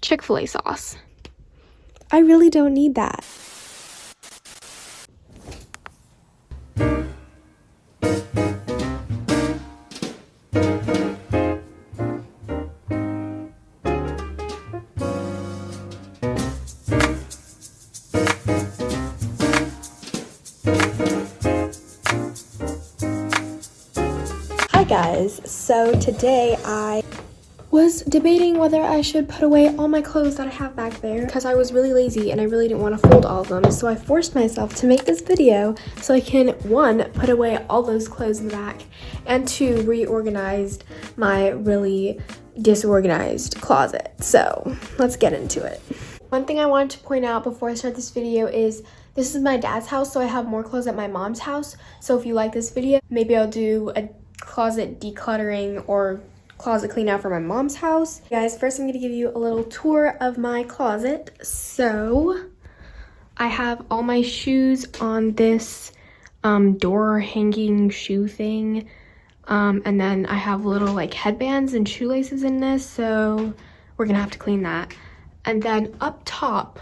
Chick-fil-A sauce. I really don't need that. Hi guys, so today I was debating whether I should put away all my clothes that I have back there because I was really lazy and I really didn't want to fold all of them. So I forced myself to make this video so I can, one, put away all those clothes in the back, and two, reorganized my really disorganized closet. So let's get into it. One thing I wanted to point out before I start this video is this is my dad's house, so I have more clothes at my mom's house. So if you like this video, maybe I'll do a closet decluttering or closet clean out for my mom's house. Guys, first I'm going to give you a little tour of my closet. So I have all my shoes on this door hanging shoe thing, and then I have little like headbands and shoelaces in this, so we're gonna have to clean that. And then up top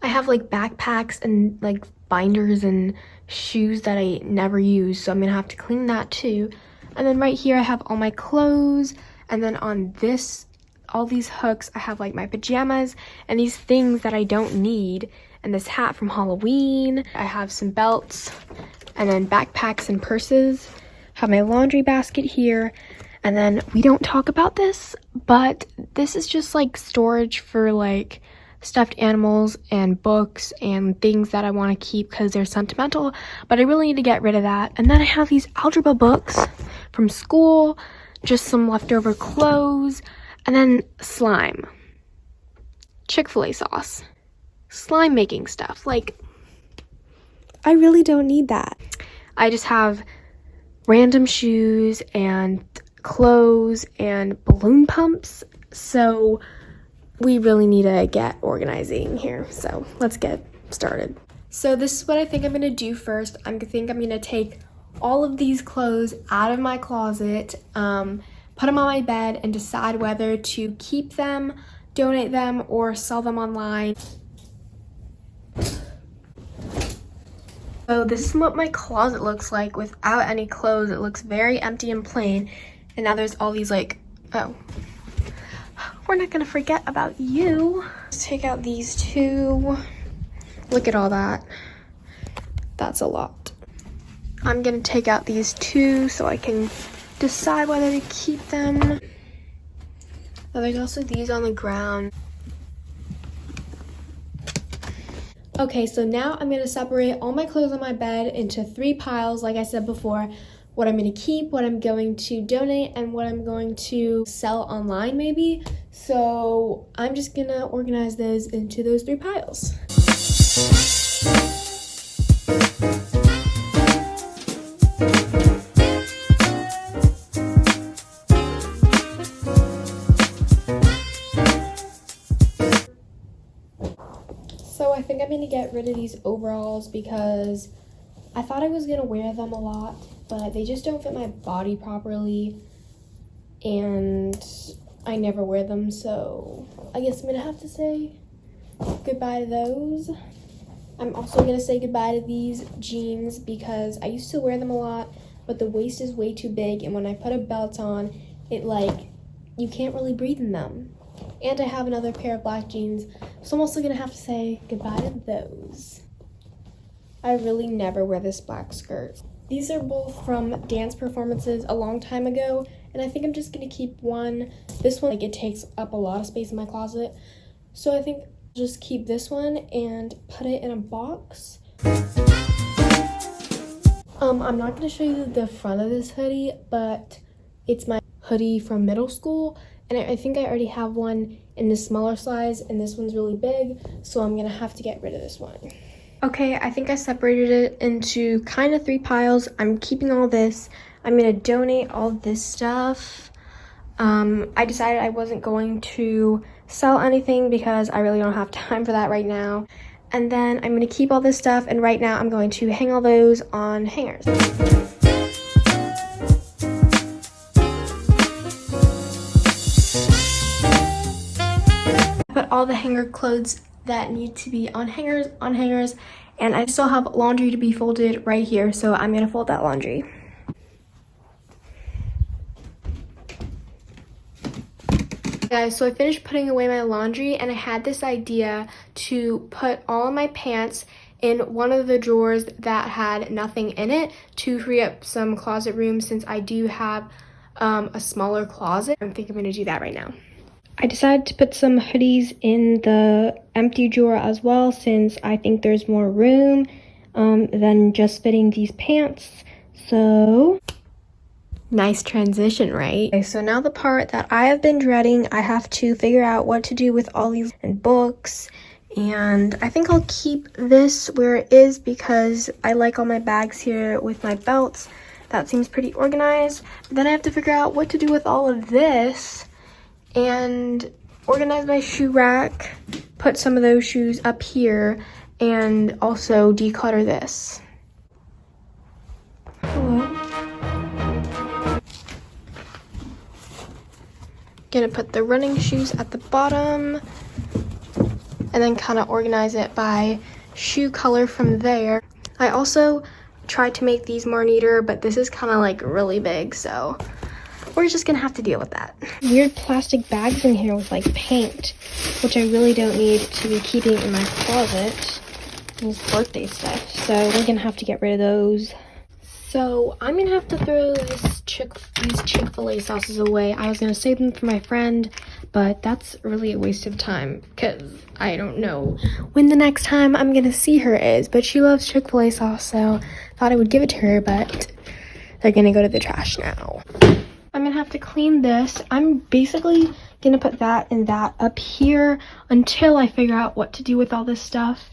I have like backpacks and like binders and shoes that I never use, so I'm gonna have to clean that too. And then right here I have all my clothes, and then on this, all these hooks, I have like my pajamas and these things that I don't need, and this hat from Halloween. I have some belts and then backpacks and purses. Have my laundry basket here, and then we don't talk about this, but this is just like storage for like stuffed animals and books and things that I want to keep because they're sentimental, but I really need to get rid of that. And then I have these algebra books from school, just some leftover clothes, and then slime, Chick-fil-A sauce, slime making stuff. Like, I really don't need that. I just have random shoes and clothes and balloon pumps, so we really need to get organizing here. So let's get started. So this is what I think I'm gonna do first. I think I'm gonna take all of these clothes out of my closet, put them on my bed, and decide whether to keep them, donate them, or sell them online. So this is what my closet looks like without any clothes. It looks very empty and plain. And now there's all these like, oh, we're not gonna forget about you. Let's take out these two. Look at all that. That's a lot. I'm gonna take out these two so I can decide whether to keep them. Now there's also these on the ground. Okay, so now I'm gonna separate all my clothes on my bed into 3 piles, like I said before. What I'm gonna keep, what I'm going to donate, and what I'm going to sell online maybe. So I'm just gonna organize those into those 3 piles. So I think I'm gonna get rid of these overalls because I thought I was gonna wear them a lot, but they just don't fit my body properly, and I never wear them, so I guess I'm gonna have to say goodbye to those. I'm also gonna say goodbye to these jeans because I used to wear them a lot, but the waist is way too big, and when I put a belt on, it like, you can't really breathe in them. And I have another pair of black jeans, so I'm also gonna have to say goodbye to those. I really never wear this black skirt. These are both from dance performances a long time ago, and I think I'm just gonna keep one. This one, like, it takes up a lot of space in my closet, so I think I'll just keep this one and put it in a box. I'm not gonna show you the front of this hoodie, but it's my hoodie from middle school, and I think I already have one in the smaller size, and this one's really big, so I'm gonna have to get rid of this one. Okay, I think I separated it into kind of 3 piles. I'm keeping all this. I'm gonna donate all this stuff. I decided I wasn't going to sell anything because I really don't have time for that right now. And then I'm gonna keep all this stuff, and right now I'm going to hang all those on hangers. put all the hanger clothes that need to be on hangers, and I still have laundry to be folded right here, so I'm gonna fold that laundry. Guys, so I finished putting away my laundry, and I had this idea to put all of my pants in one of the drawers that had nothing in it to free up some closet room, since I do have a smaller closet. I think I'm gonna do that right now. I decided to put some hoodies in the empty drawer as well, since I think there's more room than just fitting these pants. So nice transition, right? Okay, so now the part that I have been dreading, I have to figure out what to do with all these books. And I think I'll keep this where it is because I like all my bags here with my belts. That seems pretty organized. But then I have to figure out what to do with all of this and organize my shoe rack, put some of those shoes up here, and also declutter this. Hello. Gonna put the running shoes at the bottom and then kind of organize it by shoe color from there. I also tried to make these more neater, but this is kind of like really big, so we're just gonna have to deal with that. Weird plastic bags in here with like paint, which I really don't need to be keeping in my closet. These birthday stuff, so we're gonna have to get rid of those. So I'm gonna have to throw these Chick-fil-A sauces away. I was gonna save them for my friend, but that's really a waste of time because I don't know when the next time I'm gonna see her is. But she loves Chick-fil-A sauce, so thought I would give it to her, but they're gonna go to the trash now. I'm gonna have to clean this. I'm basically gonna put that and that up here until I figure out what to do with all this stuff,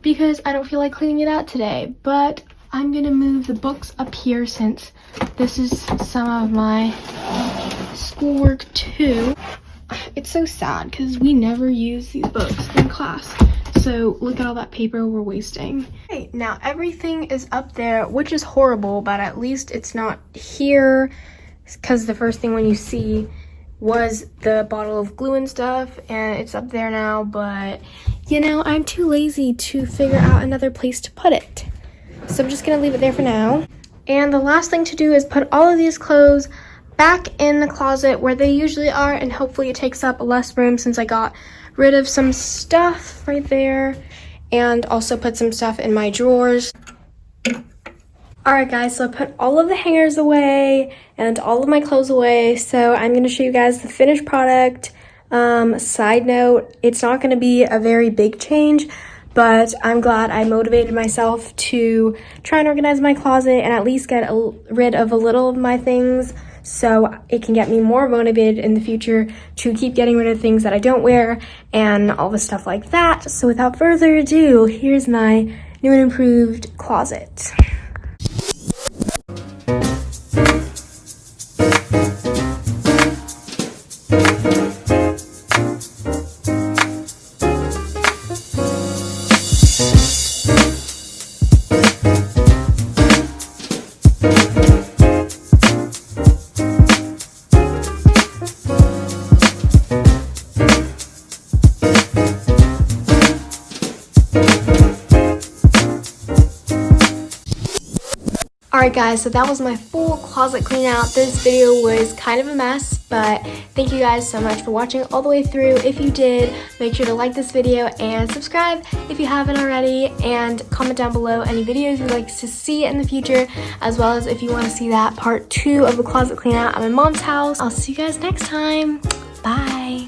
because I don't feel like cleaning it out today. But I'm gonna move the books up here since this is some of my schoolwork too. It's so sad because we never use these books in class. So look at all that paper we're wasting. Okay, now everything is up there, which is horrible, but at least it's not here, because the first thing when you see was the bottle of glue and stuff, and it's up there now. But you know, I'm too lazy to figure out another place to put it. So I'm just gonna leave it there for now. And the last thing to do is put all of these clothes back in the closet where they usually are, and hopefully it takes up less room since I got rid of some stuff right there, and also put some stuff in my drawers. Alright guys, so I put all of the hangers away and all of my clothes away, so I'm gonna show you guys the finished product. Side note, it's not gonna be a very big change, but I'm glad I motivated myself to try and organize my closet and at least get rid of a little of my things, so it can get me more motivated in the future to keep getting rid of things that I don't wear and all the stuff like that. So without further ado, here's my new and improved closet. Alright guys, so that was my full closet clean out. This video was kind of a mess, but thank you guys so much for watching all the way through. If you did, make sure to like this video and subscribe if you haven't already, and comment down below any videos you'd like to see in the future, as well as if you want to see that part 2 of the closet clean out at my mom's house. I'll see you guys next time. Bye!